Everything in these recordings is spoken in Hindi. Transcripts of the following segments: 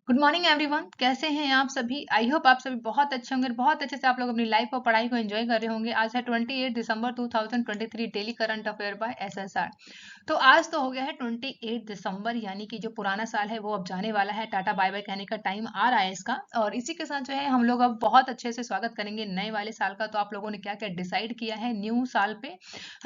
गुड मॉर्निंग एवरीवन, कैसे हैं आप सभी। आई होप आप सभी बहुत अच्छे होंगे, बहुत अच्छे से आप लोग अपनी लाइफ और पढ़ाई को एंजॉय कर रहे होंगे। आज है 28 दिसंबर 2023, daily current affair by SSR. तो आज तो हो गया है 28 दिसंबर, यानी कि जो पुराना साल है वो अब जाने वाला है। टाटा बाय बाय कहने का टाइम आ रहा है इसका। और इसी के साथ जो है हम लोग अब बहुत अच्छे से स्वागत करेंगे नए वाले साल का। तो आप लोगों ने क्या क्या डिसाइड किया है न्यू साल पे,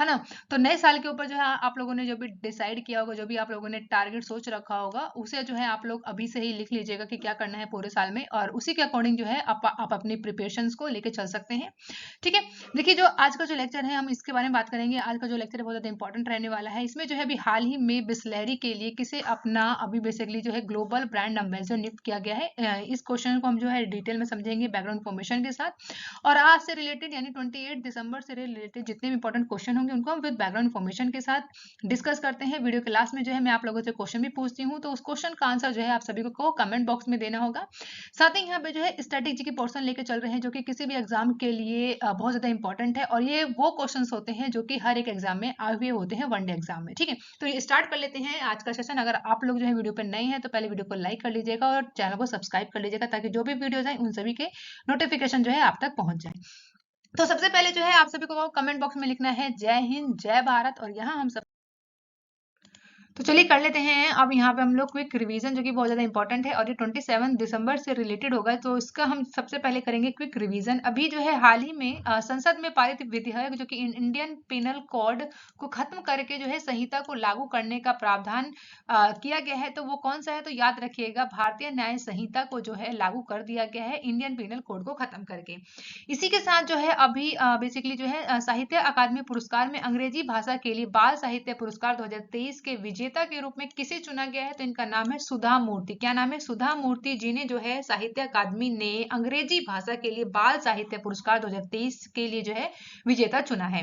है ना। तो नए साल के ऊपर जो है आप लोगों ने जो भी डिसाइड किया होगा, जो भी आप लोगों ने टारगेट सोच रखा होगा, उसे जो है आप लोग अभी से ही लिख लीजिएगा कि क्या करना है पूरे साल में, और उसी के अकॉर्डिंग जो है आप अपनी प्रिपरेशंस को लेके चल सकते हैं। ठीक है। देखिए, जो आज का जो लेक्चर है हम इसके बारे में बात करेंगे। आज का जो लेक्चर है बहुत ज्यादा इंपॉर्टेंट रहने वाला है। इसमें जो है अभी हाल ही में बिस्लेरी के लिए किसे अपना अभी बेसिकली जो है ग्लोबल ब्रांड एम्बेसडर नियुक्त किया गया है। इस क्वेश्चन को हम जो है डिटेल में समझेंगे बैकग्राउंड इन्फॉर्मेशन के साथ। और आज से रिलेटेड यानी 28 दिसंबर से रिलेटेड जितने भी इंपॉर्टेंट क्वेश्चन होंगे उनको हम विद बैकग्राउंड इन्फॉर्मेशन के साथ डिस्कस करते हैं। वीडियो के लास्ट में जो है मैं आप लोगों से क्वेश्चन भी पूछती हूँ, तो उस क्वेश्चन का आंसर जो है आप सभी को कमेंट बॉक्स में देना होगा। साथ ही यहाँ पे जो है स्ट्रेटेजी की पोर्शन लेके चल रहे हैं, जो कि किसी भी एग्जाम के लिए बहुत ज्यादा इंपॉर्टेंट है। और ये वो क्वेश्चन होते हैं जो कि हर एक एग्जाम में आए हुए होते हैं, वनडे एग्जाम में। ठीक है, तो ये स्टार्ट कर लेते हैं आज का सेशन। अगर आप लोग जो है वीडियो पर नए हैं तो पहले वीडियो को लाइक कर लीजिएगा और चैनल को सब्सक्राइब कर लीजिएगा, ताकि जो भी वीडियोज आए उन सभी के नोटिफिकेशन जो है आप तक पहुंच जाए। तो सबसे पहले जो है आप सभी को कमेंट बॉक्स में लिखना है जय हिंद जय भारत, और यहाँ हम सब तो चलिए कर लेते हैं। अब यहाँ पे हम लोग क्विक रिवीजन, जो कि बहुत ज्यादा इंपॉर्टेंट है और ये 27 दिसंबर से रिलेटेड होगा, तो इसका हम सबसे पहले करेंगे क्विक रिवीजन। अभी जो है हाल ही में संसद में पारित विधेयक जो कि इंडियन पिनल कोड को खत्म करके जो है संहिता को लागू करने का प्रावधान किया गया है। तो वो कौन सा है, तो याद रखिएगा, भारतीय न्याय संहिता को जो है लागू कर दिया गया है इंडियन पिनल कोड को खत्म करके। इसी के साथ जो है अभी बेसिकली जो है साहित्य अकादमी पुरस्कार में अंग्रेजी भाषा के लिए बाल साहित्य पुरस्कार 2023 के विजेता के रूप में किसे चुना गया है, तो इनका नाम है सुधा मूर्ति। क्या नाम है? सुधा मूर्ति जी ने जो है साहित्य अकादमी ने अंग्रेजी भाषा के लिए बाल साहित्य पुरस्कार 2023 के लिए जो है विजेता चुना है।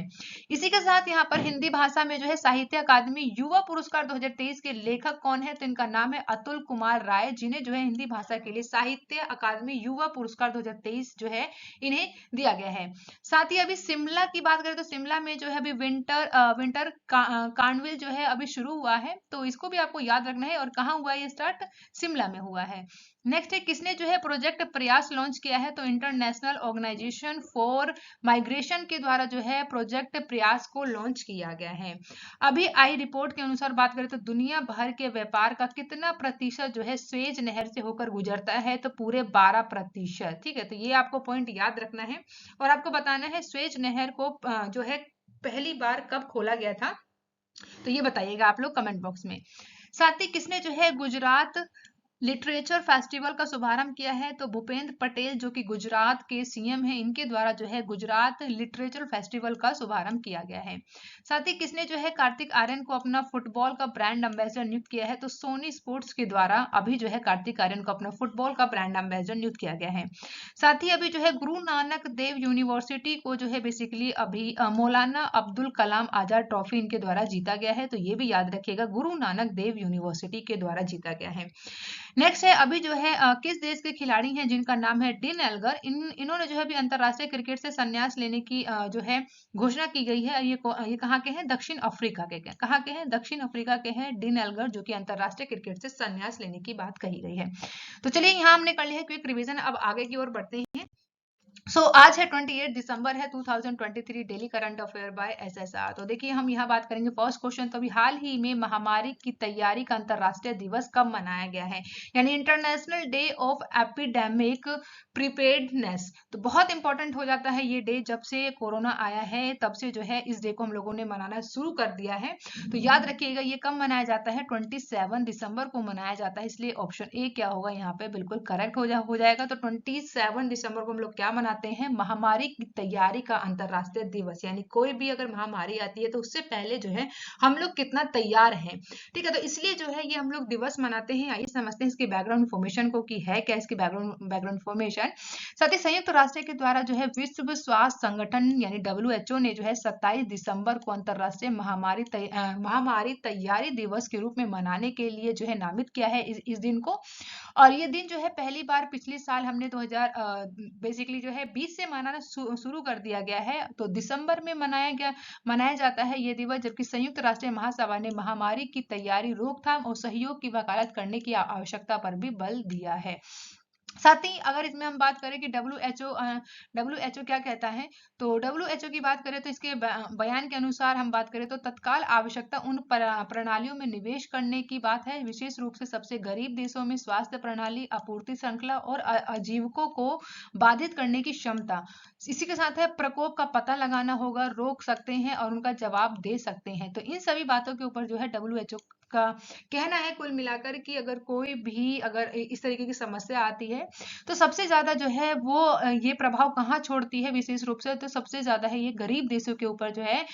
इसी के साथ यहाँ पर हिंदी भाषा में जो है साहित्य अकादमी युवा पुरस्कार 2023 के लेखक कौन है, तो इनका नाम है अतुल कुमार राय, जिन्हें जो है हिंदी भाषा के लिए साहित्य अकादमी युवा पुरस्कार 2023 जो है इन्हें दिया गया है। साथ ही अभी शिमला की बात करें तो शिमला में जो है अभी विंटर कार्निवल जो है अभी शुरू हुआ है, तो इसको भी आपको याद रखना है। और कहाँ हुआ है ये स्टार्ट? शिमला में हुआ है। नेक्स्ट है, किसने जो है प्रोजेक्ट प्रयास लॉन्च किया है, तो इंटरनेशनल ऑर्गेनाइजेशन फॉर माइग्रेशन के द्वारा जो है प्रोजेक्ट प्रयास को लॉन्च किया गया है। अभी आई रिपोर्ट के अनुसार बात करें तो दुनिया भर के व्यापार का कितना प्रतिशत जो है स्वेज नहर से होकर गुजरता है, तो पूरे 12%। ठीक है, तो ये आपको पॉइंट याद रखना है। और आपको बताना है स्वेज नहर को जो है पहली बार कब खोला गया था, तो ये बताइएगा आप लोग कमेंट बॉक्स में। साथ ही किसने जो है गुजरात लिटरेचर फेस्टिवल का शुभारंभ किया है, तो भूपेंद्र पटेल जो कि गुजरात के सीएम हैं, इनके द्वारा जो है गुजरात लिटरेचर फेस्टिवल का शुभारंभ किया गया है। साथ ही किसने जो है कार्तिक आर्यन को अपना फुटबॉल का ब्रांड एम्बेसडर नियुक्त किया है, तो सोनी स्पोर्ट्स के द्वारा अभी जो है कार्तिक आर्यन को अपना फुटबॉल का ब्रांड एम्बेसडर नियुक्त किया गया है। साथ ही अभी जो है गुरु नानक देव यूनिवर्सिटी को जो है बेसिकली अभी मौलाना अब्दुल कलाम आजाद ट्रॉफी इनके द्वारा जीता गया है, तो ये भी याद रखिएगा, गुरु नानक देव यूनिवर्सिटी के द्वारा जीता गया है। नेक्स्ट है, अभी जो है किस देश के खिलाड़ी हैं जिनका नाम है डिन एल्गर, इन्होंने जो है अभी अंतरराष्ट्रीय क्रिकेट से संन्यास लेने की जो है घोषणा की गई है। ये कहाँ के हैं? दक्षिण अफ्रीका के। कहाँ के हैं? दक्षिण अफ्रीका के हैं डिन एल्गर, जो कि अंतरराष्ट्रीय क्रिकेट से संन्यास लेने की बात कही गई है। तो चलिए यहाँ हमने कर लिया है क्विक रिवीजन, अब आगे की ओर बढ़ते हैं। आज है 28 दिसंबर है 2023, daily current affair by SSR. तो देखिए हम यहाँ बात करेंगे फर्स्ट क्वेश्चन। तो अभी हाल ही में महामारी की तैयारी का अंतरराष्ट्रीय दिवस कब मनाया गया है, यानी international day of epidemic preparedness. तो बहुत इंपॉर्टेंट हो जाता है ये डे, जब से कोरोना आया है तब से जो है इस डे को हम लोगों ने मनाना शुरू कर दिया है। तो याद रखिएगा ये कब मनाया जाता है? 27 दिसंबर को मनाया जाता है, इसलिए ऑप्शन ए क्या होगा यहाँ पे बिल्कुल करेक्ट हो जाएगा। तो 27 दिसंबर को हम लोग क्या मनाते हैं? महामारी की तैयारी का अंतरराष्ट्रीय दिवस। यानी कोई भी अगर महामारी आती है तो उससे पहले जो है हम लोग कितना तैयार हैं। ठीक है, तो इसलिए जो है ये हम लोग दिवस मनाते हैं। आइए समझते हैं इसकी बैकग्राउंड इन्फॉर्मेशन को कि है क्या इसकी बैकग्राउंड इन्फॉर्मेशन। साथ ही संयुक्त राष्ट्र के द्वारा जो है विश्व स्वास्थ्य संगठन यानी WHO ने जो है 27 दिसंबर को अंतरराष्ट्रीय महामारी तैयारी दिवस के रूप में मनाने के लिए जो है नामित किया है इस दिन को। और ये दिन जो है पहली बार पिछले साल हमने 2000 बेसिकली जो है 20 से मनाना शुरू कर दिया गया है। तो दिसंबर में मनाया जाता है ये दिवस, जबकि संयुक्त राष्ट्र महासभा ने महामारी की तैयारी, रोकथाम और सहयोग की वकालत करने की आवश्यकता पर भी बल दिया है। साथ ही अगर इसमें हम बात करें कि डब्ल्यूएचओ क्या कहता है, तो डब्ल्यूएचओ की बात करें तो इसके बयान के अनुसार हम बात करें तो तत्काल आवश्यकता उन प्रणालियों में निवेश करने की बात है, विशेष रूप से सबसे गरीब देशों में स्वास्थ्य प्रणाली, आपूर्ति श्रृंखला और आजीविकों को बाधित करने की क्षमता। इसी के साथ है प्रकोप का पता लगाना होगा, रोक सकते हैं और उनका जवाब दे सकते हैं। तो इन सभी बातों के ऊपर जो है डब्ल्यूएचओ का कहना है कुल मिलाकर कि अगर कोई भी अगर इस तरीके की समस्या आती है तो सबसे ज्यादा जो है वो ये प्रभाव कहाँ छोड़ती है विशेष रूप से, तो सबसे ज्यादा है ये गरीब देशों के ऊपर जो है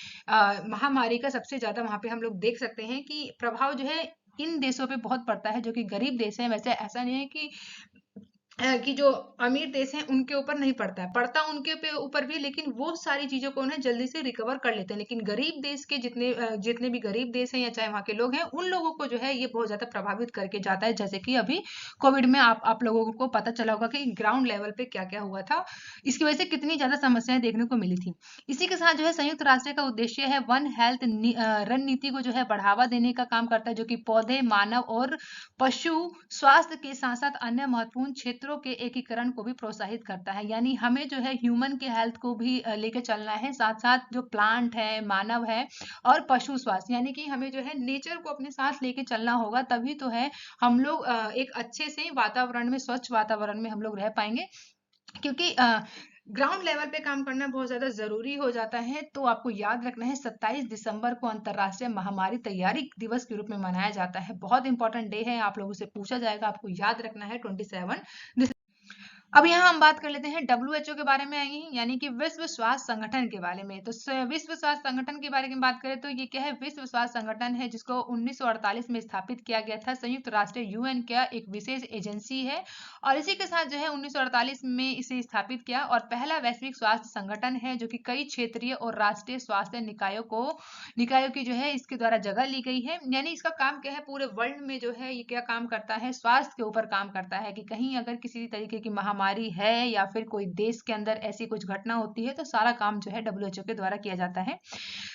महामारी का सबसे ज्यादा वहां पे हम लोग देख सकते हैं कि प्रभाव जो है इन देशों पे बहुत पड़ता है जो कि गरीब देश है। वैसे ऐसा नहीं है कि जो अमीर देश हैं उनके ऊपर नहीं पड़ता है, पड़ता उनके ऊपर भी, लेकिन वो सारी चीजों को उन्हें जल्दी से रिकवर कर लेते हैं। लेकिन गरीब देश के जितने भी गरीब देश हैं या चाहे वहां के लोग हैं, उन लोगों को जो है ये बहुत ज्यादा प्रभावित करके जाता है। जैसे कि अभी कोविड में आप लोगों को पता चला होगा कि ग्राउंड लेवल पे क्या क्या हुआ था, इसकी वजह से कितनी ज्यादा समस्याएं देखने को मिली थी। इसी के साथ जो है संयुक्त राष्ट्र का उद्देश्य है वन हेल्थ रणनीति को जो है बढ़ावा देने का काम करता है, जो कि पौधे, मानव और पशु स्वास्थ्य के साथ साथ अन्य महत्वपूर्ण क्षेत्रों के एकीकरण को भी प्रोत्साहित करता है। यानी हमें जो है ह्यूमन के हेल्थ को भी लेके चलना है, साथ साथ जो प्लांट है, मानव है और पशु स्वास्थ्य, यानी कि हमें जो है नेचर को अपने साथ लेके चलना होगा, तभी तो है हम लोग एक अच्छे से वातावरण में, स्वच्छ वातावरण में हम लोग रह पाएंगे। क्योंकि ग्राउंड लेवल पे काम करना बहुत ज्यादा जरूरी हो जाता है। तो आपको याद रखना है 27 दिसंबर को अंतरराष्ट्रीय महामारी तैयारी दिवस के रूप में मनाया जाता है। बहुत इंपॉर्टेंट डे है, आप लोगों से पूछा जाएगा, आपको याद रखना है 27 अब यहाँ हम बात कर लेते हैं डब्ल्यूएचओ के बारे में आएंगे, यानी कि विश्व स्वास्थ्य संगठन के बारे में। तो विश्व स्वास्थ्य संगठन के बारे में बात करें तो ये क्या है, विश्व स्वास्थ्य संगठन है जिसको 1948 में स्थापित किया गया था। संयुक्त राष्ट्र यूएन का एक विशेष एजेंसी है और इसी के साथ जो है 1948 में इसे स्थापित किया और पहला वैश्विक स्वास्थ्य संगठन है जो कि कई क्षेत्रीय और राष्ट्रीय स्वास्थ्य निकायों की जो है इसके द्वारा जगह ली गई है। यानी इसका काम क्या है, पूरे वर्ल्ड में जो है ये क्या काम करता है, स्वास्थ्य के ऊपर काम करता है कि कहीं अगर किसी तरीके की महामारी है या फिर कोई देश के अंदर ऐसी कुछ घटना होती है तो सारा काम जो है डब्ल्यूएचओ के द्वारा किया जाता है।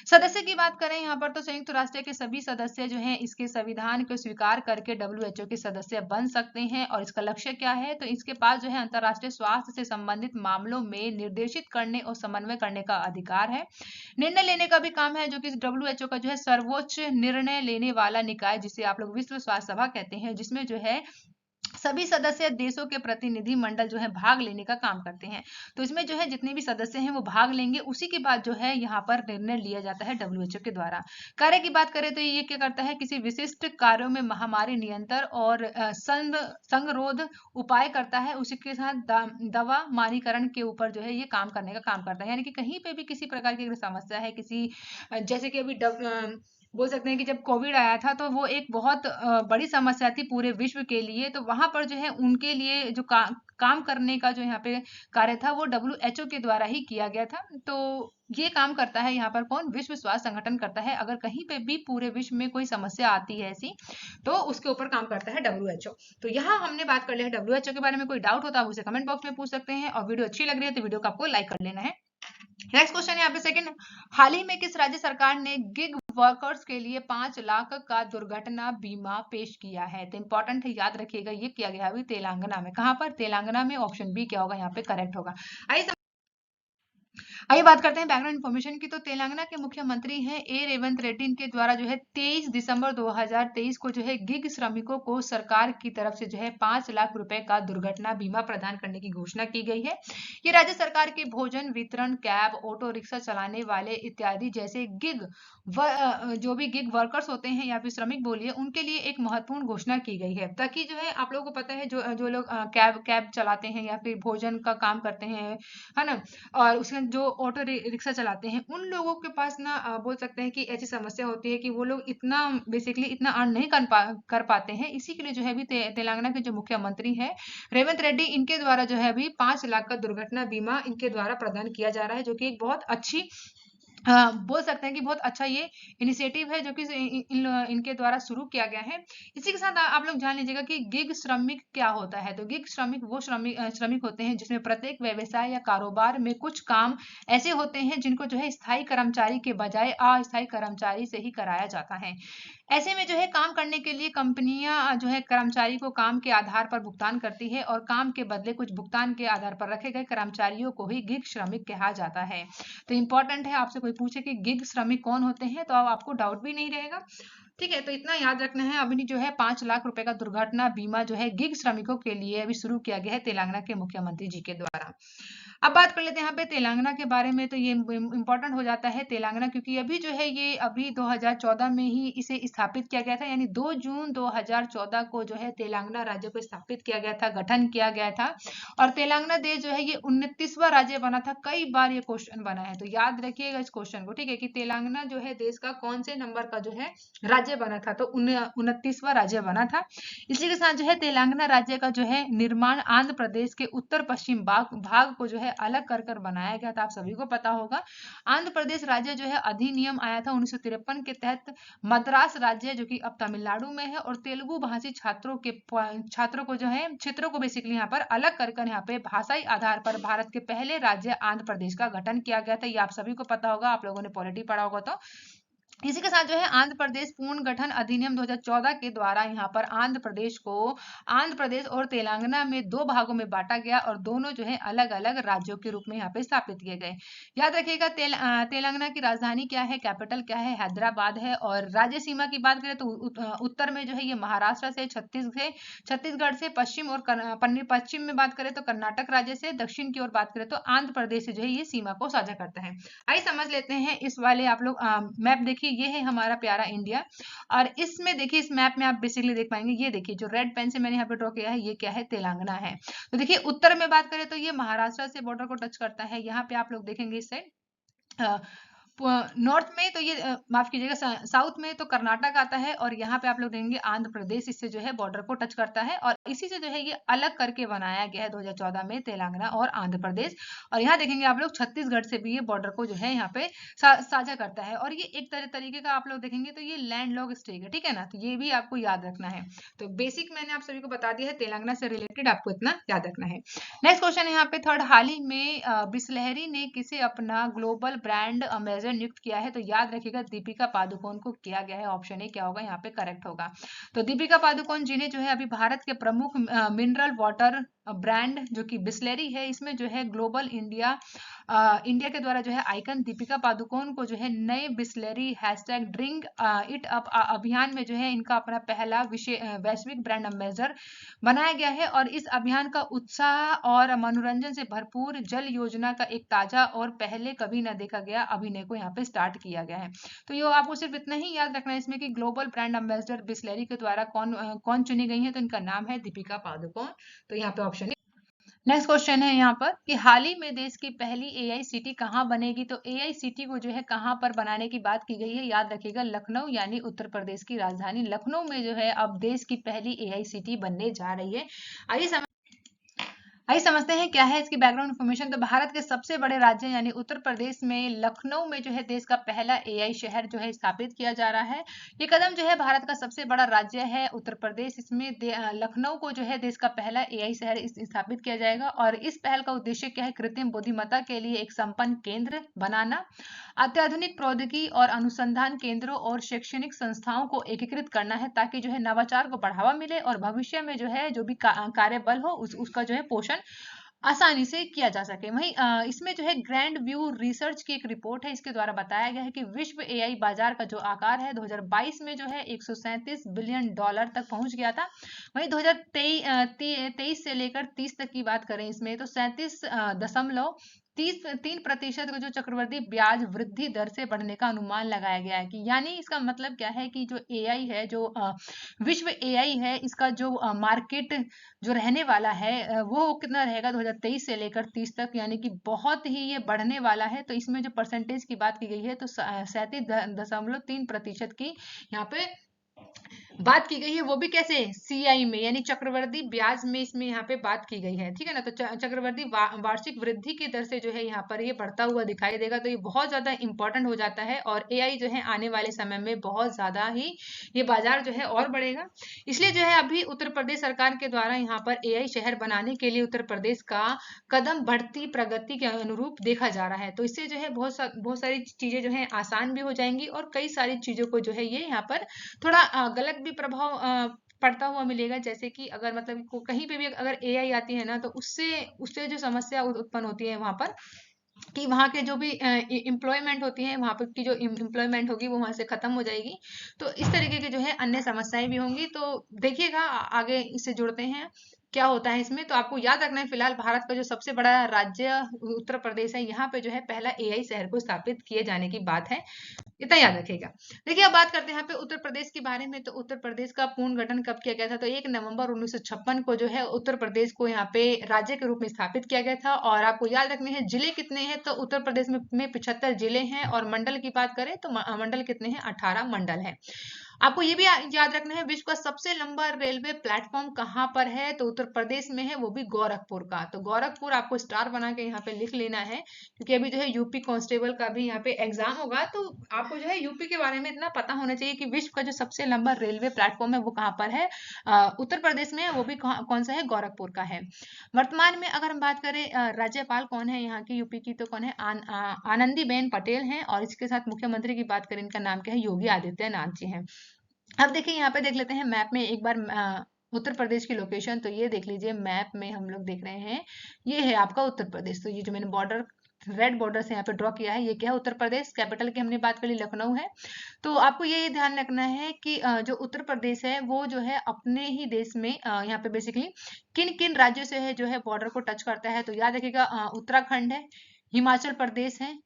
सदस्य की बात करें यहाँ पर तो संयुक्त राष्ट्र के सभी सदस्य जो हैं इसके संविधान को स्वीकार करके डब्ल्यूएचओ के सदस्य बन सकते हैं। और इसका लक्ष्य क्या है, तो इसके पास जो है अंतरराष्ट्रीय स्वास्थ्य से संबंधित मामलों में निर्देशित करने और समन्वय करने का अधिकार है। निर्णय लेने का भी काम है, जो कि डब्ल्यूएचओ का जो है सर्वोच्च निर्णय लेने वाला निकाय, जिसे आप लोग विश्व स्वास्थ्य सभा कहते हैं, जिसमें जो है सभी सदस्य देशों के प्रतिनिधि मंडल जो है भाग लेने का काम करते हैं। तो इसमें जो है जितने भी सदस्य हैं वो भाग लेंगे, उसी के बाद जो है यहाँ पर निर्णय लिया जाता है डब्ल्यूएचओ के द्वारा। कार्य की बात करें तो ये क्या करता है, किसी विशिष्ट कार्यों में महामारी नियंत्रण और संगरोध उपाय करता है। उसी के साथ दवा मानीकरण के ऊपर जो है ये काम करने का काम करता है। यानी कि कहीं पे भी किसी प्रकार की समस्या है, किसी जैसे कि अभी बोल सकते हैं कि जब कोविड आया था तो वो एक बहुत बड़ी समस्या थी पूरे विश्व के लिए। तो वहां पर जो है उनके लिए जो काम करने का जो यहाँ पे कार्य था वो डब्ल्यूएचओ के द्वारा ही किया गया था। तो ये काम करता है यहाँ पर कौन, विश्व स्वास्थ्य संगठन करता है। अगर कहीं पे भी पूरे विश्व में कोई समस्या आती है ऐसी तो उसके ऊपर काम करता है डब्ल्यूएचओ। तो यहाँ हमने बात कर लिया है डब्ल्यूएचओ के बारे में। कोई डाउट होता है उसे कमेंट बॉक्स में पूछ सकते हैं और वीडियो अच्छी लग रही है तो वीडियो को आपको लाइक कर लेना है। नेक्स्ट क्वेश्चन है यहाँ पे सेकंड, हाल ही में किस राज्य सरकार ने गिग वर्कर्स के लिए 5 लाख का दुर्घटना बीमा पेश किया है? तो इंपॉर्टेंट है, याद रखिएगा, ये किया गया अभी तेलंगाना में। कहां पर? तेलंगाना में। ऑप्शन बी क्या होगा यहाँ पे करेक्ट होगा। आइए बात करते हैं बैकग्राउंड इन्फॉर्मेशन की। तो तेलंगाना के मुख्यमंत्री हैं ए रेवंत रेड्डी, इनके द्वारा जो है 23 दिसंबर 2023 को जो है गिग श्रमिकों को सरकार की तरफ से जो है 5 लाख रुपए का दुर्घटना बीमा प्रदान करने की घोषणा की गई है। ये राज्य सरकार के भोजन वितरण, कैब, ऑटो रिक्शा चलाने वाले इत्यादि जैसे जो भी गिग वर्कर्स होते हैं या फिर श्रमिक बोलिए, उनके लिए एक महत्वपूर्ण घोषणा की गई है। ताकि जो है आप लोगों को पता है जो लोग कैब चलाते हैं या फिर भोजन का काम करते हैं, है ना, और उसके जो ऑटो रिक्शा चलाते हैं, उन लोगों के पास ना बोल सकते हैं कि ऐसी समस्या होती है कि वो लोग इतना बेसिकली इतना अर्न नहीं कर पाते हैं। इसी के लिए जो है अभी तेलंगाना के जो मुख्यमंत्री है रेवंत रेड्डी, इनके द्वारा जो है अभी 5 लाख का दुर्घटना बीमा इनके द्वारा प्रदान किया जा रहा है, जो कि एक बहुत अच्छी बोल सकते हैं कि बहुत अच्छा ये इनिशिएटिव है जो कि इनके द्वारा शुरू किया गया है। इसी के साथ आप लोग जान लीजिएगा कि गिग श्रमिक क्या होता है। तो गिग श्रमिक वो श्रमिक होते हैं जिसमें प्रत्येक व्यवसाय या कारोबार में कुछ काम ऐसे होते हैं जिनको जो है स्थायी कर्मचारी के बजाय अस्थायी कर्मचारी से ही कराया जाता है। ऐसे में जो है काम करने के लिए कंपनियां जो है कर्मचारी को काम के आधार पर भुगतान करती है और काम के बदले कुछ भुगतान के आधार पर रखे गए कर्मचारियों को ही गिग श्रमिक कहा जाता है। तो इंपॉर्टेंट है, आपसे कोई पूछे कि गिग श्रमिक कौन होते हैं तो अब आपको डाउट भी नहीं रहेगा। ठीक है, तो इतना याद रखना है। अभी जो है 5 लाख रुपए का दुर्घटना बीमा जो है गिग श्रमिकों के लिए अभी शुरू किया गया है तेलंगाना के मुख्यमंत्री जी के द्वारा। अब बात कर लेते हैं यहाँ पे तेलंगाना के बारे में। तो ये इम्पोर्टेंट हो जाता है तेलंगाना, क्योंकि अभी जो है ये अभी 2014 में ही इसे स्थापित किया गया था, यानी 2 जून 2014 को जो है तेलंगाना राज्य को स्थापित किया गया था, गठन किया गया था। और तेलंगाना देश जो है ये 29वां राज्य बना था। कई बार ये क्वेश्चन बना है, तो याद रखिएगा इस क्वेश्चन को, ठीक है, कि तेलंगाना जो है देश का कौन से नंबर का जो है राज्य बना था। तो 29वां राज्य बना था। इसी के साथ जो है तेलंगाना राज्य का जो है निर्माण आंध्र प्रदेश के उत्तर पश्चिम भाग को जो है अलग कर कर बनाया गया था। आप सभी को पता होगा आंध्र प्रदेश राज्य जो है अधिनियम आया था 1953 के तहत। मद्रास राज्य जो कि अब तमिलनाडु में है, और तेलुगु भाषी छात्रों को जो है क्षेत्रों को बेसिकली यहाँ पर अलग कर कर यहाँ पे भाषाई आधार पर भारत के पहले राज्य आंध्र प्रदेश का गठन किया गया था। ये आप सभी को पता होगा, आप लोगों ने पॉलिटी पढ़ा होगा। तो इसी के साथ जो है आंध्र प्रदेश पूर्ण गठन अधिनियम 2014 के द्वारा यहाँ पर आंध्र प्रदेश को आंध्र प्रदेश और तेलंगाना में 2 भागों में बांटा गया और दोनों जो है अलग अलग राज्यों के रूप में यहाँ पे स्थापित किए गए। याद रखिएगा तेलंगाना की राजधानी क्या है, कैपिटल क्या है, हैदराबाद है। और राज्य सीमा की बात करें तो उत्तर में जो है ये महाराष्ट्र से, छत्तीसगढ़ से, पश्चिम और पश्चिम में बात करें तो कर्नाटक राज्य से, दक्षिण की ओर बात करें तो आंध्र प्रदेश से जो है ये सीमा को साझा करता है। आइए समझ लेते हैं इस वाले, आप लोग मैप देखिए, ये है हमारा प्यारा इंडिया। और इसमें देखिए इस मैप में आप बेसिकली देख पाएंगे, ये देखिए जो रेड पेन से मैंने यहाँ पे ड्रॉ किया है ये क्या है, तेलंगाना है। तो देखिए उत्तर में बात करें तो ये महाराष्ट्र से बॉर्डर को टच करता है। यहाँ पे आप लोग देखेंगे इस साइड नॉर्थ में तो ये माफ कीजिएगा साउथ में तो कर्नाटक आता है, और यहाँ पे आप लोग देखेंगे आंध्र प्रदेश इससे जो है बॉर्डर को टच करता है। और इसी से जो है ये अलग करके बनाया गया है 2014 में तेलंगाना और आंध्र प्रदेश। और यहाँ देखेंगे आप लोग छत्तीसगढ़ से भी ये बॉर्डर को जो है यहाँ पे साझा करता है। और ये एक तरीके का आप लोग देखेंगे तो ये लैंड लॉक स्टेट है, ठीक है ना। तो ये भी आपको याद रखना है। तो बेसिक मैंने आप सभी को बता दिया है, तेलंगाना से रिलेटेड आपको इतना याद रखना है। नेक्स्ट क्वेश्चन है यहाँ पे थर्ड, हाल ही में बिसलेरी ने किसे अपना ग्लोबल ब्रांड अम्बेसडर नियुक्त किया है। तो याद रखिएगा दीपिका पादुकोण को किया गया है। ऑप्शन ए क्या होगा यहाँ पे करेक्ट होगा। तो दीपिका पादुकोण जिन्हें जो है अभी भारत के प्रमुख मिनरल वाटर ब्रांड जो कि बिस्लेरी है, इसमें जो है ग्लोबल इंडिया के द्वारा जो है आइकन दीपिका पादुकोण को जो है नए बिस्लेरी #ड्रिंक इट अप अभियान में जो है इनका अपना पहला वैश्विक ब्रांड एम्बेसडर बनाया गया है। और इस अभियान का उत्साह और मनोरंजन से भरपूर जल योजना का एक ताजा और पहले कभी न देखा गया अभिनय को यहाँ पे स्टार्ट किया गया है। तो ये आपको सिर्फ इतना ही याद रखना है इसमें कि ग्लोबल ब्रांड एम्बेसडर बिस्लेरी के द्वारा कौन चुनी गई है। तो इनका नाम है दीपिका पादुकोण। तो यहाँ पे ऑप्शन। नेक्स्ट क्वेश्चन है यहाँ पर कि हाल ही में देश की पहली एआईसीटी कहाँ बनेगी। तो एआईसीटी को जो है कहाँ पर बनाने की बात की गई है, याद रखिएगा लखनऊ, यानी उत्तर प्रदेश की राजधानी लखनऊ में जो है अब देश की पहली एआईसीटी बनने जा रही है। आइए समझते हैं क्या है इसकी बैकग्राउंड इन्फॉर्मेशन। तो भारत के सबसे बड़े राज्य यानी उत्तर प्रदेश में लखनऊ में जो है देश का पहला एआई शहर जो है स्थापित किया जा रहा है। ये कदम जो है भारत का सबसे बड़ा राज्य है उत्तर प्रदेश, इसमें लखनऊ को जो है देश का पहला एआई शहर स्थापित किया जाएगा। और इस पहल का उद्देश्य क्या है, कृत्रिम बुद्धिमत्ता के लिए एक संपन्न केंद्र बनाना, अत्याधुनिक प्रौद्योगिकी और अनुसंधान केंद्रों और शैक्षणिक संस्थाओं को एकीकृत करना है, ताकि जो है नवाचार को बढ़ावा मिले और भविष्य में जो है जो भी कार्य बल हो उसका जो है पोषण आसानी से किया जा सके। वहीं इसमें जो है ग्रैंड व्यू रिसर्च की एक रिपोर्ट है, इसके द्वारा बताया गया है कि विश्व एआई बाजार का जो आकार है 2022 में जो है 137 बिलियन डॉलर तक पहुंच गया था। वहीं 2023 से लेकर 30 तक की बात करें इसमें तो 37.3% का जो चक्रवर्ती ब्याज वृद्धि दर से बढ़ने का अनुमान लगाया गया है। कि यानी इसका मतलब क्या है कि जो एआई है, जो विश्व एआई है, इसका जो मार्केट जो रहने वाला है वो कितना रहेगा 2023 से लेकर 30 तक, यानी कि बहुत ही ये बढ़ने वाला है। तो इसमें जो परसेंटेज की बात की गई है तो 37.3% की यहाँ पे बात की गई है, वो भी कैसे, सीआई में, यानी चक्रवर्ती ब्याज में इसमें यहाँ पे बात की गई है, ठीक है ना। तो चक्रवर्ती वार्षिक वृद्धि की दर से जो है यहाँ पर ये बढ़ता हुआ दिखाई देगा, तो ये बहुत ज्यादा इंपॉर्टेंट हो जाता है। और एआई जो है आने वाले समय में बहुत ज्यादा ही ये बाजार जो है और बढ़ेगा। इसलिए जो है अभी उत्तर प्रदेश सरकार के द्वारा यहाँ पर एआई शहर बनाने के लिए उत्तर प्रदेश का कदम बढ़ती प्रगति के अनुरूप देखा जा रहा है। तो इससे जो है बहुत सारी चीजें जो है आसान भी हो जाएंगी, और कई सारी चीजों को जो है ये यहाँ पर थोड़ा गलत भी प्रभाव पड़ता हुआ मिलेगा। जैसे कि अगर मतलब कहीं पे भी अगर एआई आती है ना, तो उससे उससे जो समस्या उत्पन्न होती है वहां पर, कि वहाँ के जो भी एम्प्लॉयमेंट होती है, वहां पर की जो एम्प्लॉयमेंट होगी वो वहां से खत्म हो जाएगी। तो इस तरीके की जो है अन्य समस्याएं भी होंगी। तो देखिएगा आगे इससे जुड़ते हैं क्या होता है इसमें। तो आपको याद रखना है, फिलहाल भारत का जो सबसे बड़ा राज्य उत्तर प्रदेश है, यहाँ पे जो है पहला एआई शहर को स्थापित किए जाने की बात है, इतना याद रखिएगा। देखिए अब बात करते हैं यहाँ पे उत्तर प्रदेश के बारे में। तो उत्तर प्रदेश का पूर्ण गठन कब किया गया था, तो 1 नवंबर 1956 को जो है उत्तर प्रदेश को यहाँ पे राज्य के रूप में स्थापित किया गया था। और आपको याद रखने हैं जिले कितने हैं, तो उत्तर प्रदेश में 75 जिले हैं। और मंडल की बात करें तो मंडल कितने हैं, 18 मंडल है। आपको ये भी याद रखना है, विश्व का सबसे लंबा रेलवे प्लेटफॉर्म कहाँ पर है, तो उत्तर प्रदेश में है, वो भी गोरखपुर का। तो गोरखपुर आपको स्टार बना के यहाँ पे लिख लेना है, क्योंकि अभी जो है यूपी कांस्टेबल का भी यहाँ पे एग्जाम होगा। तो आपको जो है यूपी के बारे में इतना पता होना चाहिए कि विश्व का जो सबसे लंबा रेलवे प्लेटफॉर्म है वो कहाँ पर है, उत्तर प्रदेश में है, वो भी कौन सा है, गोरखपुर का है। वर्तमान में अगर हम बात करें राज्यपाल कौन है यहाँ की यूपी की, तो कौन है, आनंदीबेन पटेल हैं। और इसके साथ मुख्यमंत्री की बात करें, इनका नाम क्या है, योगी आदित्यनाथ जी हैं। अब देखिए यहाँ पे देख लेते हैं मैप में एक बार उत्तर प्रदेश की लोकेशन। तो ये देख लीजिए मैप में हम लोग देख रहे हैं, ये है आपका उत्तर प्रदेश। तो ये जो मैंने बॉर्डर, रेड बॉर्डर से यहाँ पे ड्रॉ किया है, ये क्या है, उत्तर प्रदेश। कैपिटल की हमने बात करी, लखनऊ है। तो आपको ये ध्यान रखना है कि जो उत्तर प्रदेश है वो जो है अपने ही देश में यहाँ पे बेसिकली किन किन राज्यों से है जो है बॉर्डर को टच करता है। तो याद रखिएगा उत्तराखंड है, हिमाचल प्रदेश है,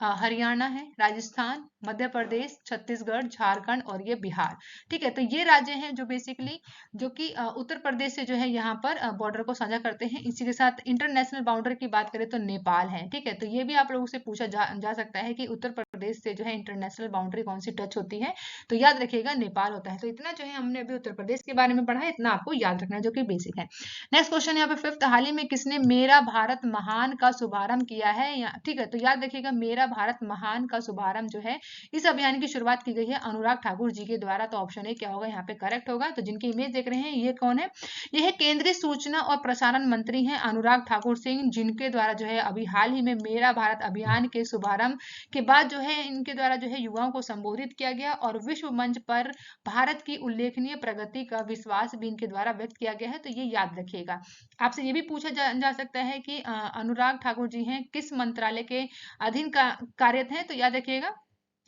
हरियाणा है, राजस्थान, मध्य प्रदेश, छत्तीसगढ़, झारखंड और ये बिहार। ठीक है, तो ये राज्य हैं जो बेसिकली जो कि उत्तर प्रदेश से जो है यहाँ पर बॉर्डर को साझा करते हैं। इसी के साथ इंटरनेशनल बाउंड्री की बात करें तो नेपाल है। ठीक है, तो ये भी आप लोगों से पूछा जा सकता है कि उत्तर प्रदेश से जो है इंटरनेशनल बाउंड्री कौन सी टच होती है, तो याद रखिएगा नेपाल होता है। तो इतना जो है हमने अभी उत्तर प्रदेश के बारे में पढ़ा है, इतना आपको याद रखना है, जो कि बेसिक है। नेक्स्ट क्वेश्चन यहाँ पे 5th, हाल ही में किसने मेरा भारत महान का शुभारंभ किया है। ठीक है, तो याद रखिएगा मेरा भारत महान का शुभारंभ जो है, इस अभियान की शुरुआत की गई है अनुराग ठाकुर जी के द्वारा। तो ऑप्शन ए क्या होगा यहाँ पे करेक्ट होगा। तो जिनकी इमेज देख रहे हैं ये कौन है, ये है केंद्रीय सूचना और प्रसारण मंत्री हैं अनुराग ठाकुर सिंह, जिनके द्वारा जो है अभी हाल ही में मेरा भारत अभियान के शुभारंभ के बाद जो है इनके द्वारा जो है युवाओं को संबोधित किया गया, और विश्व मंच पर भारत की उल्लेखनीय प्रगति का विश्वास भी इनके द्वारा व्यक्त किया गया है। तो ये याद रखिएगा। आपसे ये भी पूछा जा सकता है कि अनुराग ठाकुर जी हैं किस मंत्रालय के अधीन कार्यरत हैं, तो याद रखिएगा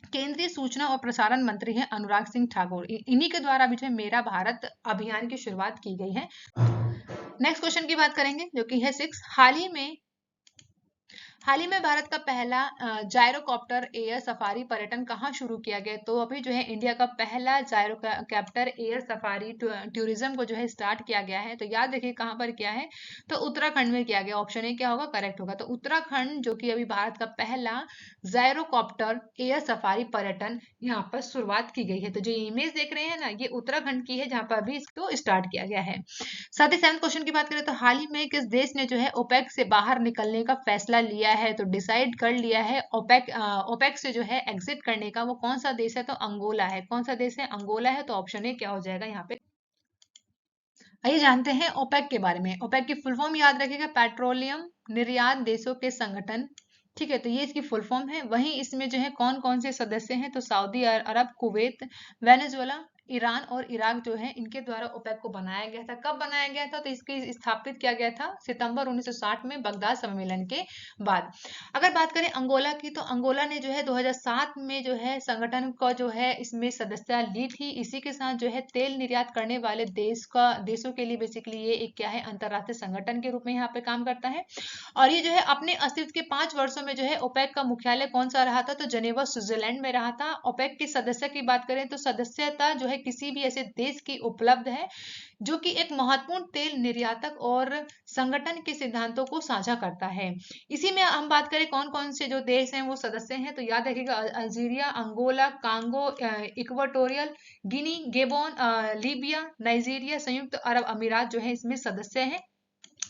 केंद्रीय सूचना और प्रसारण मंत्री हैं अनुराग सिंह ठाकुर। इन्हीं के द्वारा भी जो है मेरा भारत अभियान की शुरुआत की गई है। नेक्स्ट क्वेश्चन की बात करेंगे जो कि है 6, हाल ही में भारत का पहला जायरोकॉप्टर एयर सफारी पर्यटन कहाँ शुरू किया गया। तो अभी जो है इंडिया का पहला जायरोकॉप्टर एयर सफारी टूरिज्म को जो है स्टार्ट किया गया है। तो याद रखिए कहाँ पर किया है, तो उत्तराखंड में किया गया। ऑप्शन ए क्या होगा, करेक्ट होगा। तो उत्तराखंड जो कि अभी भारत का पहला जायरोकॉप्टर एयर सफारी पर्यटन यहाँ पर शुरुआत की गई है। तो जो इमेज देख रहे हैं ना, ये उत्तराखंड की है जहाँ पर अभी इसको स्टार्ट किया गया है। साथ ही 7th क्वेश्चन की बात करें तो हाल ही में किस देश ने जो है ओपेक से बाहर निकलने का फैसला लिया है, तो डिसाइड कर लिया है ओपेक से जो है एग्जिट करने का। वो कौन सा देश है, तो अंगोला है। कौन सा देश है, अंगोला है। तो ऑप्शन ए क्या हो जाएगा यहाँ पे। आइए जानते हैं ओपेक के बारे में। ओपेक की फुल फॉर्म याद रखिएगा, पेट्रोलियम निर्यात देशों के संगठन। ठीक है, तो ये इसकी फुल फॉर्म है। वहीं इसमें जो है कौन कौन से सदस्य हैं, तो सऊदी अरब, कुवैत, वेनेजुएला, ईरान और इराक जो है इनके द्वारा ओपेक को बनाया गया था। कब बनाया गया था, तो इसकी स्थापित किया गया था सितंबर 1960 में बगदाद सम्मेलन के बाद। अगर बात करें अंगोला की, तो अंगोला ने जो है 2007 में जो है संगठन का जो है इसमें सदस्यता ली थी। इसी के साथ जो है तेल निर्यात करने वाले देशों के लिए बेसिकली ये एक क्या है, अंतरराष्ट्रीय संगठन के रूप में यहाँ पे काम करता है। और ये जो है अपने अस्तित्व के 5 वर्षों में जो है ओपेक का मुख्यालय कौन सा रहा था, तो जेनेवा स्विट्जरलैंड में रहा था। ओपेक की सदस्य की बात करें तो सदस्यता जो है किसी भी ऐसे देश की उपलब्ध है जो कि एक महत्वपूर्ण तेल निर्यातक और संगठन के सिद्धांतों को साझा करता है। इसी में हम बात करें कौन कौन से जो देश हैं वो सदस्य हैं, तो याद रखिएगा अल्जीरिया, अंगोला, कांगो, इक्वाटोरियल गिनी, गेबोन, लीबिया, नाइजीरिया, संयुक्त अरब अमीरात जो है इसमें सदस्य हैं।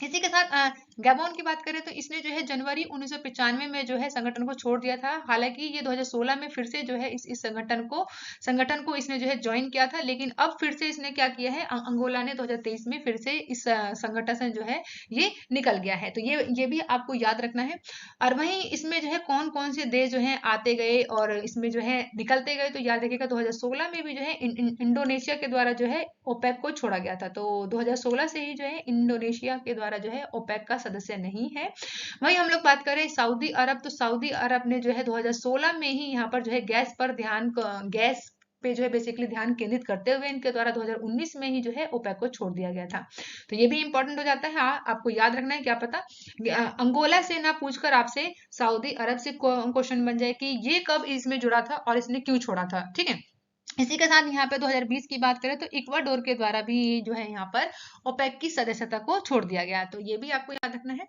इसी के साथ गैबोन की बात करें तो इसने जो है जनवरी 1995 में जो है संगठन को छोड़ दिया था। हालांकि ये 2016 में फिर से जो है इस संगठन को इसने जो है ज्वाइन किया था, लेकिन अब फिर से इसने क्या किया है, अंगोला ने 2023 में फिर से इस संगठन से जो है ये निकल गया है। तो ये भी आपको याद रखना है। और वहीं इसमें जो है कौन कौन से देश जो है आते गए और इसमें जो है निकलते गए, तो याद रखिएगा 2016 में भी जो है इंडोनेशिया के द्वारा जो है ओपेक को छोड़ा गया था। तो 2016 से ही जो है इंडोनेशिया के द्वारा जो है ओपेक का सदस्य नहीं है। वहीं हम लोग बात करें सऊदी अरब, तो सऊदी अरब ने जो है 2016 में ही यहाँ पर जो है गैस पे जो है बेसिकली ध्यान केंद्रित करते हुए इनके द्वारा 2019 में ही जो है ओपेक को छोड़ दिया गया था। तो ये भी इंपॉर्टेंट हो जाता है। हाँ, आपको याद रखना है, क्या पता अंगोला से ना पूछकर आपसे सऊदी अरब से क्वेश्चन बन जाए कि ये कब इसमें जुड़ा था और इसने क्यों छोड़ा था। ठीक है। इसी के साथ यहाँ पे 2020 की बात करें तो इक्वाडोर के द्वारा भी जो है यहाँ पर ओपेक की सदस्यता को छोड़ दिया गया। तो ये भी आपको याद रखना है।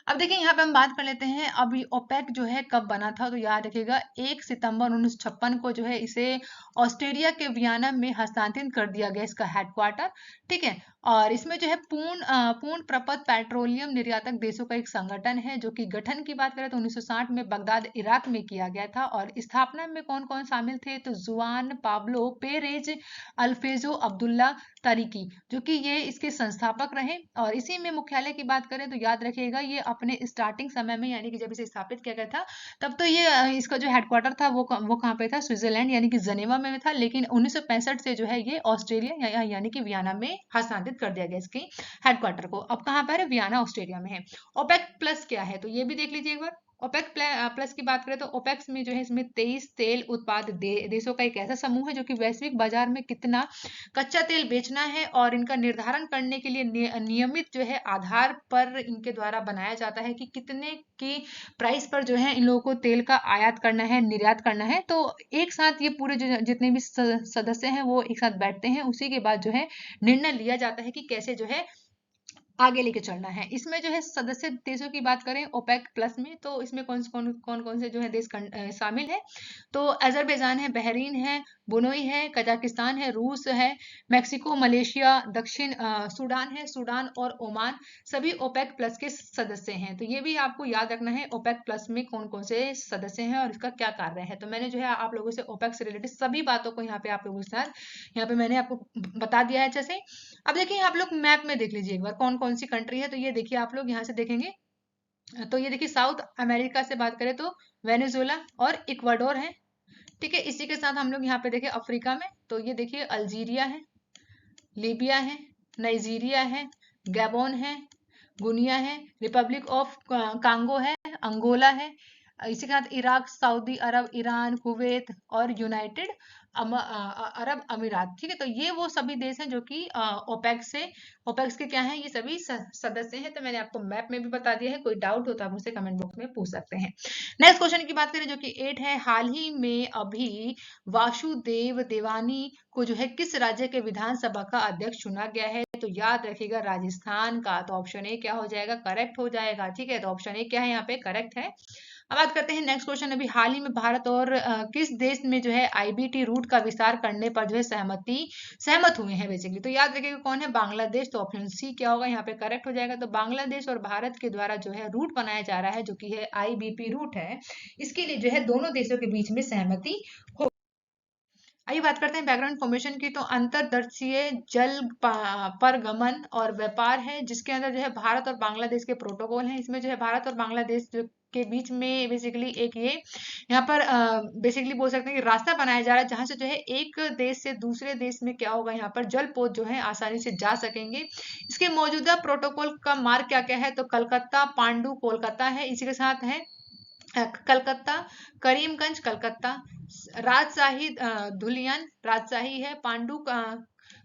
अब देखिए यहाँ पे हम बात कर लेते हैं अभी ओपेक जो है कब बना था, तो याद रखिएगा 1 सितंबर 1956 को जो है इसे ऑस्ट्रेलिया के वियना में हस्तांतरित कर दिया गया, इसका हेडक्वार्टर। ठीक है। और इसमें जो है पूर्ण प्रपथ पेट्रोलियम निर्यातक देशों का एक संगठन है, जो कि गठन की बात करें तो 1960 में बगदाद इराक में किया गया था। और स्थापना में कौन कौन शामिल थे, तो जुआन पाब्लो पेरेज अल्फेजो अब्दुल्ला तारिकी, जो कि ये इसके संस्थापक रहे। और इसी में मुख्यालय की बात करें तो याद रखिएगा ये अपने स्टार्टिंग समय में यानी कि जब इसे स्थापित किया गया था तब तो ये इसका जो हेडक्वार्टर था वो कहाँ पे था, स्विट्जरलैंड यानी कि जनेवा में था। लेकिन 1965 से जो है ये ऑस्ट्रेलिया यानी कि वियना में हस्तांतरित कर दिया गया इसके हेडक्वार्टर को। अब कहाँ पर है, वियना ऑस्ट्रेलिया में है। ओपेक प्लस क्या है, तो ये भी देख लीजिए एक बार। ओपेक प्लस की बात करें तो ओपेक्स में जो है इसमें 23 तेल उत्पाद देशों का एक ऐसा समूह है जो कि वैश्विक बाजार में कितना कच्चा तेल बेचना है और इनका निर्धारण करने के लिए नियमित जो है आधार पर इनके द्वारा बनाया जाता है कि कितने की प्राइस पर जो है इन लोगों को तेल का आयात करना है, निर्यात करना है। तो एक साथ ये पूरे जितने भी सदस्य हैं वो एक साथ बैठते हैं, उसी के बाद जो है निर्णय लिया जाता है कि कैसे जो है आगे लेके चलना है। इसमें जो है सदस्य देशों की बात करें ओपेक प्लस में, तो इसमें कौन कौन से जो है देश शामिल है, तो अजरबैजान है, बहरीन है, बुनोई है, कजाकिस्तान है, रूस है, मेक्सिको, मलेशिया, दक्षिण सूडान है, सूडान और ओमान सभी ओपेक प्लस के सदस्य हैं। तो ये भी आपको याद रखना है ओपेक प्लस में कौन कौन से सदस्य हैं और इसका क्या कार्य है। तो मैंने जो है आप लोगों से ओपेक से रिलेटेड सभी बातों को यहाँ पे आप लोगों के साथ यहाँ पे मैंने आपको बता दिया है अच्छे से। अब देखिए आप लोग मैप में देख लीजिए एक बार कौन कौन सी कंट्री है, तो ये देखिए आप लोग यहाँ से देखेंगे तो ये देखिए साउथ अमेरिका से बात करें तो वेनेजुएला और इक्वाडोर है। ठीक है। इसी के साथ हम लोग यहाँ पे देखें अफ्रीका में तो ये देखिए अल्जीरिया है, लीबिया है, नाइजीरिया है, गैबोन है, गुनिया है, रिपब्लिक ऑफ कांगो है, अंगोला है। इसी के साथ इराक, सऊदी अरब, ईरान, कुवैत और यूनाइटेड अरब अमीरात। ठीक है। तो ये वो सभी देश हैं जो कि ओपेक्स के क्या हैं, ये सभी सदस्य हैं। तो मैंने आपको मैप में भी बता दिया है, कोई डाउट हो तो आप मुझसे कमेंट बॉक्स में पूछ सकते हैं। नेक्स्ट क्वेश्चन की बात करें जो कि 8 है, हाल ही में अभी वासुदेव देवानी को जो है किस राज्य के विधानसभा का अध्यक्ष चुना गया है, तो याद रखिएगा राजस्थान का। तो ऑप्शन ए क्या हो जाएगा, करेक्ट हो जाएगा। ठीक है। तो ऑप्शन ए क्या है यहाँ पे, करेक्ट है। अब बात करते हैं नेक्स्ट क्वेश्चन। अभी हाल ही में भारत और किस देश में जो है आईबीटी रूट का विस्तार करने पर जो है सहमत हुए हैं बेसिकली, तो याद रखिएगा कौन है, बांग्लादेश। तो ऑप्शन सी क्या होगा यहाँ पे, करेक्ट हो जाएगा। तो बांग्लादेश और भारत के द्वारा जो है रूट बनाया जा रहा है जो कि है आईबीपी रूट है, इसके लिए जो है दोनों देशों के बीच में सहमति हो। आइए बात करते हैं बैकग्राउंड इन्फॉर्मेशन की। तो अंतरदेशीय जल परगमन और व्यापार है जिसके अंदर जो है भारत और बांग्लादेश के प्रोटोकॉल हैं। इसमें जो है भारत और बांग्लादेश के बीच में बेसिकली एक ये यहाँ पर बेसिकली बोल सकते हैं कि रास्ता बनाया जा रहा है जहां से जो है एक देश से दूसरे देश में क्या होगा, यहाँ पर जलपोत जो है आसानी से जा सकेंगे। इसके मौजूदा प्रोटोकॉल का मार्ग क्या क्या है, तो कलकत्ता, पांडु, कोलकाता है। इसी के साथ है कलकत्ता, करीमगंज, कलकत्ता, राजशाही धुलियन राजशाही है, पांडु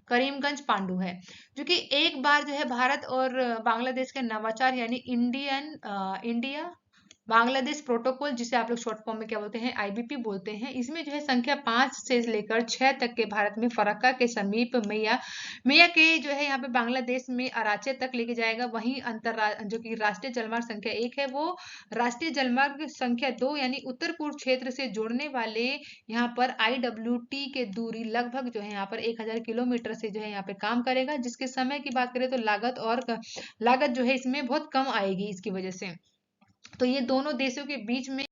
करीमगंज पांडु है। जो कि एक बार जो है भारत और बांग्लादेश के नवाचार यानी इंडिया बांग्लादेश प्रोटोकॉल, जिसे आप लोग शॉर्ट फॉर्म में क्या बोलते हैं, आईबीपी बोलते हैं, इसमें जो है संख्या 5 से लेकर 6 तक के भारत में फरक्का के समीप मैया के जो है यहाँ पे बांग्लादेश में अराचे तक लेके जाएगा। वहीं जो कि राष्ट्रीय जलमार्ग संख्या 1 है, वो राष्ट्रीय जलमार्ग संख्या 2 यानी उत्तर पूर्व क्षेत्र से जोड़ने वाले यहाँ पर IWT के दूरी लगभग जो है यहाँ पर 1000 किलोमीटर से जो है यहाँ पे काम करेगा। जिसके समय की बात करें तो लागत जो है इसमें बहुत कम आएगी इसकी वजह से। तो ये दोनों देशों के बीच में,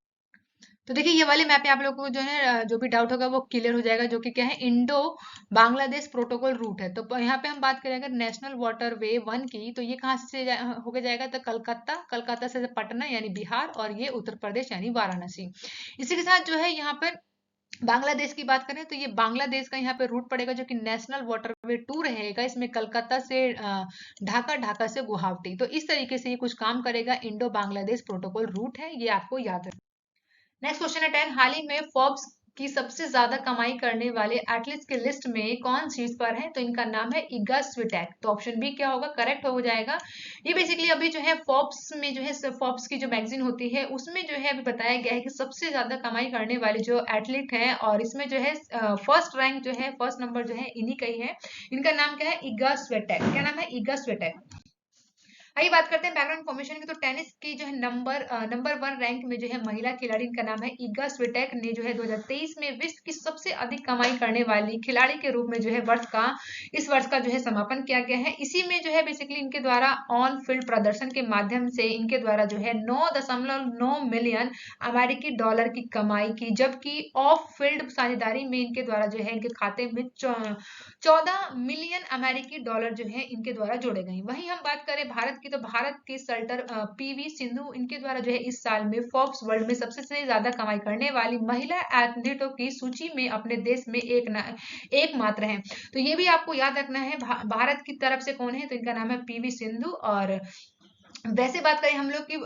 तो देखिए ये वाले मैप पे आप लोगों को जो है जो भी डाउट होगा वो क्लियर हो जाएगा, जो कि क्या है, इंडो बांग्लादेश प्रोटोकॉल रूट है। तो यहाँ पे हम बात करेंगे नेशनल वाटर वे 1 की, तो ये कहाँ से होके जाएगा, तो कलकत्ता से पटना यानी बिहार, और ये उत्तर प्रदेश यानी वाराणसी। इसी के साथ जो है यहाँ पर बांग्लादेश की बात करें तो ये बांग्लादेश का यहाँ पे रूट पड़ेगा, जो कि नेशनल वाटरवे 2 रहेगा। इसमें कलकत्ता से ढाका, ढाका से गुवाहाटी। तो इस तरीके से ये कुछ काम करेगा। इंडो बांग्लादेश प्रोटोकॉल रूट है, ये आपको याद रखना। नेक्स्ट क्वेश्चन है 10। हाल ही में फोर्ब्स की सबसे ज्यादा कमाई करने वाले एथलीट्स के लिस्ट में कौन शीर्ष पर है, तो इनका नाम है इगा स्विटेक। तो ऑप्शन बी क्या होगा, करेक्ट हो जाएगा। ये बेसिकली अभी जो है फोर्ब्स में जो है, फोर्ब्स की जो मैगजीन होती है उसमें जो है अभी बताया गया है कि सबसे ज्यादा कमाई करने वाले जो एथलीट हैं, और इसमें जो है फर्स्ट रैंक जो है, फर्स्ट नंबर जो है इन्हीं का ही है। इनका नाम क्या है, इगा स्विटेक। क्या नाम है, इगा स्विटेक। आइए बात करते हैं बैकग्राउंड इन्फॉर्मेशन की। तो टेनिस की जो है नंबर 1 रैंक में जो है महिला खिलाड़ी, इनका नाम है इगा स्विटेक, ने जो है 2023 में विश्व की सबसे अधिक कमाई करने वाली खिलाड़ी के रूप में जो है इस वर्ष का जो है समापन किया गया है। इसी में जो है बेसिकली इनके द्वारा ऑन फील्ड प्रदर्शन के माध्यम से इनके द्वारा जो है 9.9 मिलियन अमेरिकी डॉलर की कमाई की, जबकि ऑफ फील्ड साझेदारी में इनके द्वारा जो है इनके खाते में 14 मिलियन अमेरिकी डॉलर जो है इनके द्वारा जोड़े गए। वहीं हम बात करें भारत की, तो भारत के सल्टर पीवी सिंधु, इनके द्वारा जो है इस साल में फोर्ब्स वर्ल्ड में सबसे ज्यादा कमाई करने वाली महिला एथलीटों की सूची में अपने देश में एक मात्र है। तो ये भी आपको याद रखना है, भारत की तरफ से कौन है, तो इनका नाम है पीवी सिंधु। और वैसे बात करें हम लोग की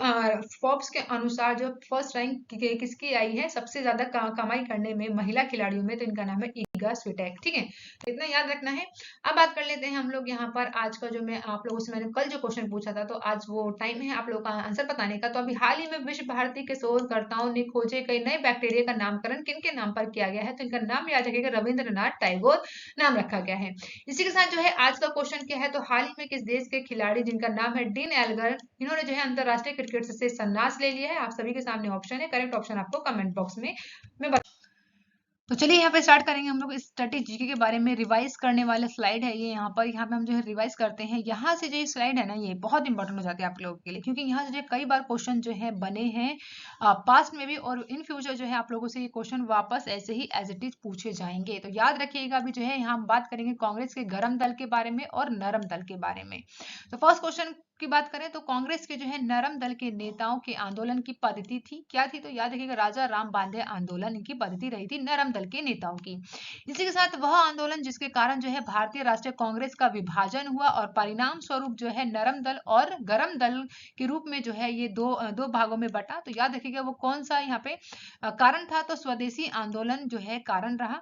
फोर्ब्स के अनुसार जो फर्स्ट रैंक किसकी आई है सबसे ज्यादा कमाई करने में महिला खिलाड़ियों में, तो इनका नाम है इगा स्विटेक। ठीक है, तो इतना याद रखना है। अब बात कर लेते हैं हम लोग यहाँ पर आज का जो मैं आप लोगों से मैंने कल जो क्वेश्चन पूछा था, तो आज वो टाइम है आप लोगों का आंसर बताने का। तो अभी हाल ही में विश्व भारती के शोधकर्ताओं ने खोजे कई नए बैक्टीरिया का नामकरण किन के नाम पर किया गया है, तो इनका नाम याद रखिएगा, रविंद्रनाथ टैगोर नाम रखा गया है। इसी के साथ जो है आज का क्वेश्चन क्या है, तो हाल ही में किस देश के खिलाड़ी जिनका नाम है डीन एल्गर, इन्होंने जो है अंतरराष्ट्रीय क्रिकेट से संन्यास ले लिया है। आप सभी के सामने ऑप्शन है, करेक्ट ऑप्शन आपको कमेंट बॉक्स में मैं बता। तो चलिए यहाँ पे स्टार्ट करेंगे हम लोग स्टैटिक जीके के बारे में। रिवाइज करने वाला स्लाइड है ये, यहाँ पर हम जो है रिवाइज करते हैं। यहाँ से जो स्लाइड है ना, ये बहुत इंपॉर्टेंट हो जाती है आप लोगों के लिए, क्योंकि यहाँ से जो कई बार क्वेश्चन जो है बने हैं पास्ट में भी, और इन फ्यूचर जो है आप लोगों से ये क्वेश्चन वापस ऐसे ही एज इट इज पूछे जाएंगे। तो याद रखिएगा। अभी जो है यहाँ हम बात करेंगे कांग्रेस के गर्म दल के बारे में और नरम दल के बारे में। तो फर्स्ट क्वेश्चन की बात करें तो कांग्रेस के जो है नरम दल के नेताओं के आंदोलन की पद्धति थी, क्या थी, तो याद रखिएगा राजा राम बांधे आंदोलन, इनकी पद्धति रही थी नरम दल के नेताओं की। इसी के साथ वह आंदोलन जिसके कारण जो है भारतीय राष्ट्रीय कांग्रेस का विभाजन हुआ, और परिणाम स्वरूप जो है नरम दल और गरम दल के रूप में जो है ये दो भागों में बटा। तो याद रखिएगा वो कौन सा यहाँ पे कारण था, तो स्वदेशी आंदोलन जो है कारण रहा।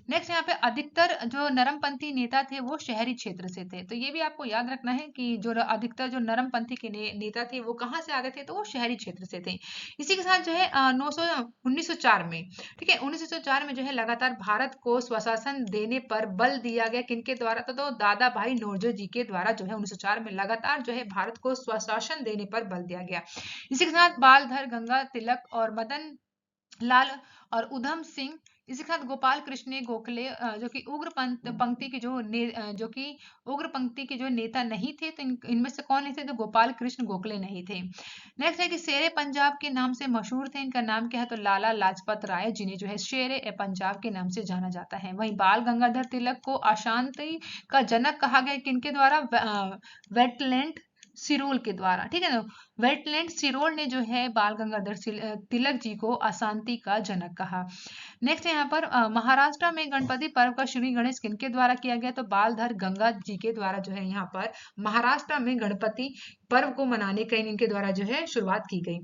नेक्स्ट यहाँ पे अधिकतर जो नरमपंथी नेता थे वो शहरी क्षेत्र से थे। तो ये भी आपको याद रखना है कि जो अधिकतर जो नरमपंथी के नेता थे वो कहाँ से आते थे, तो वो शहरी क्षेत्र से थे। इसी के साथ जो है 1904 में, ठीक है, 1904 में जो है लगातार भारत को स्वशासन देने पर बल दिया गया, किनके द्वारा, तो दादा भाई नौरोजी जी के द्वारा जो है 1904 में लगातार जो है भारत को स्वशासन देने पर बल दिया गया। इसी के साथ बालधर गंगा तिलक और मदन लाल और उधम सिंह, इसी के साथ गोपाल कृष्ण गोखले जो कि पंक्ति के जो कि उग्र पंक्ति के जो नेता नहीं थे, तो इनमें से कौन नहीं थे, तो गोपाल कृष्ण गोखले नहीं थे। नेक्स्ट है कि शेरे पंजाब के नाम से मशहूर थे, इनका नाम क्या है, तो लाला लाजपत राय, जिन्हें जो है शेरे पंजाब के नाम से जाना जाता है। वहीं बाल गंगाधर तिलक को अशांति का जनक कहा गया, किनके द्वारा, वेटलैंड सिरोल के द्वारा। ठीक है ना, वेटलैंड सिरोल ने जो है बाल गंगाधर तिलक जी को अशांति का जनक कहा। नेक्स्ट यहाँ पर महाराष्ट्र में गणपति पर्व का श्री गणेश किनके द्वारा किया गया, तो बालधर गंगा जी के द्वारा जो है यहाँ पर महाराष्ट्र में गणपति पर्व को मनाने का इनके द्वारा जो है शुरुआत की गई।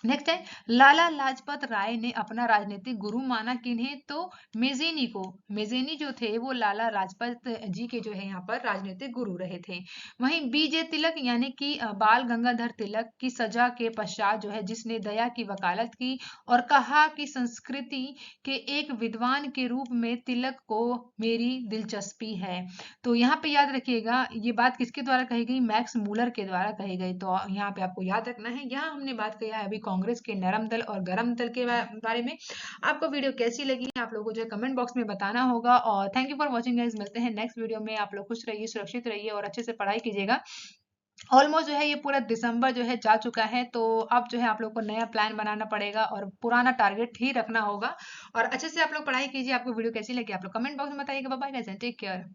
नेक्स्ट है लाला लाजपत राय ने अपना राजनीतिक गुरु माना किन्हें, तो मेजेनी को। मेजेनी जो थे वो लाला लाजपत जी के जो है यहाँ पर राजनीतिक गुरु रहे थे। वहीं बीजे तिलक यानी कि बाल गंगाधर तिलक की सजा के पश्चात जो है जिसने दया की वकालत की और कहा कि संस्कृति के एक विद्वान के रूप में तिलक को मेरी दिलचस्पी है। तो यहाँ पे याद रखिएगा ये बात किसके द्वारा कही गई, मैक्स मूलर के द्वारा कही गई। तो यहाँ पे आपको याद रखना है। यहाँ हमने बात किया है अभी कांग्रेस के नरम दल और गरम दल के बारे में। आपको वीडियो कैसी लगी आप लोगों को जो कमेंट बॉक्स में बताना होगा। और thank you for watching guys, मिलते हैं नेक्स्ट वीडियो में। आप लोग खुश रहिए, सुरक्षित रहिए और अच्छे से पढ़ाई कीजिएगा। ऑलमोस्ट जो है ये पूरा दिसंबर जो है जा चुका है, तो अब जो है आप लोग को नया प्लान बनाना पड़ेगा और पुराना टारगेट ही रखना होगा। और अच्छे से आप लोग पढ़ाई कीजिए। आपको वीडियो कैसी लगी आप लोग कमेंट बॉक्स में बताइएगा। Bye bye guys, take care.